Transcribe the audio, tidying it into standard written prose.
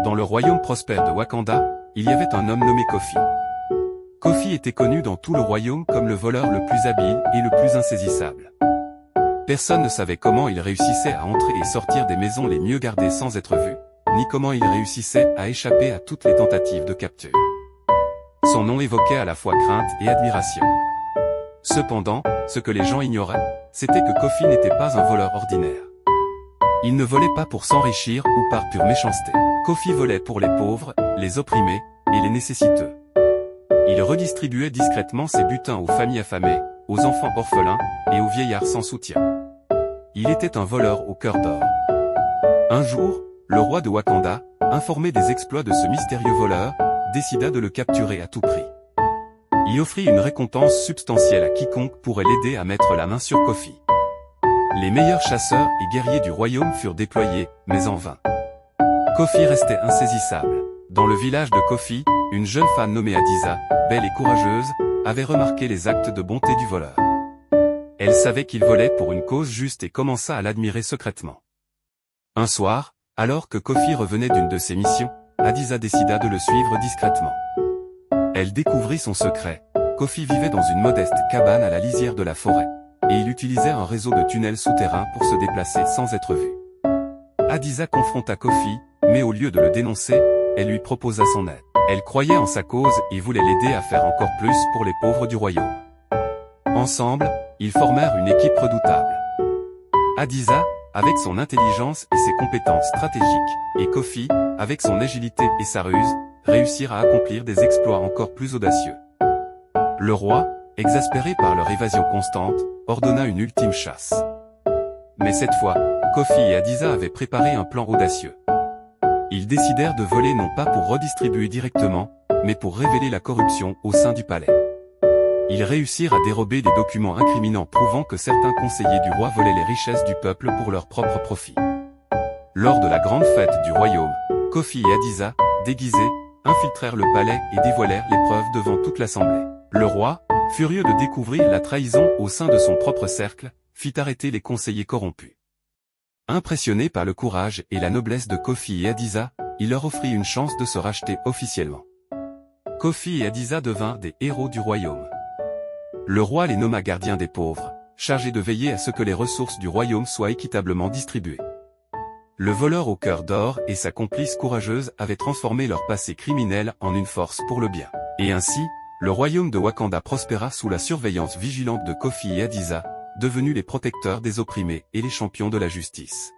Dans le royaume prospère de Wakanda, il y avait un homme nommé Kofi. Kofi était connu dans tout le royaume comme le voleur le plus habile et le plus insaisissable. Personne ne savait comment il réussissait à entrer et sortir des maisons les mieux gardées sans être vu, ni comment il réussissait à échapper à toutes les tentatives de capture. Son nom évoquait à la fois crainte et admiration. Cependant, ce que les gens ignoraient, c'était que Kofi n'était pas un voleur ordinaire. Il ne volait pas pour s'enrichir ou par pure méchanceté. Kofi volait pour les pauvres, les opprimés et les nécessiteux. Il redistribuait discrètement ses butins aux familles affamées, aux enfants orphelins et aux vieillards sans soutien. Il était un voleur au cœur d'or. Un jour, le roi de Wakanda, informé des exploits de ce mystérieux voleur, décida de le capturer à tout prix. Il offrit une récompense substantielle à quiconque pourrait l'aider à mettre la main sur Kofi. Les meilleurs chasseurs et guerriers du royaume furent déployés, mais en vain. Kofi restait insaisissable. Dans le village de Kofi, une jeune femme nommée Adiza, belle et courageuse, avait remarqué les actes de bonté du voleur. Elle savait qu'il volait pour une cause juste et commença à l'admirer secrètement. Un soir, alors que Kofi revenait d'une de ses missions, Adiza décida de le suivre discrètement. Elle découvrit son secret. Kofi vivait dans une modeste cabane à la lisière de la forêt, et il utilisait un réseau de tunnels souterrains pour se déplacer sans être vu. Adiza confronta Kofi, mais au lieu de le dénoncer, elle lui proposa son aide. Elle croyait en sa cause et voulait l'aider à faire encore plus pour les pauvres du royaume. Ensemble, ils formèrent une équipe redoutable. Adiza, avec son intelligence et ses compétences stratégiques, et Kofi, avec son agilité et sa ruse, réussirent à accomplir des exploits encore plus audacieux. Le roi, exaspéré par leur évasion constante, ordonna une ultime chasse. Mais cette fois, Kofi et Adiza avaient préparé un plan audacieux. Ils décidèrent de voler non pas pour redistribuer directement, mais pour révéler la corruption au sein du palais. Ils réussirent à dérober des documents incriminants prouvant que certains conseillers du roi volaient les richesses du peuple pour leur propre profit. Lors de la grande fête du royaume, Kofi et Adiza, déguisés, infiltrèrent le palais et dévoilèrent les preuves devant toute l'assemblée. Le roi, furieux de découvrir la trahison au sein de son propre cercle, fit arrêter les conseillers corrompus. Impressionné par le courage et la noblesse de Kofi et Adiza, il leur offrit une chance de se racheter officiellement. Kofi et Adiza devinrent des héros du royaume. Le roi les nomma gardiens des pauvres, chargés de veiller à ce que les ressources du royaume soient équitablement distribuées. Le voleur au cœur d'or et sa complice courageuse avaient transformé leur passé criminel en une force pour le bien. Et ainsi, le royaume de Wakanda prospéra sous la surveillance vigilante de Kofi et Adiza, devenus les protecteurs des opprimés et les champions de la justice.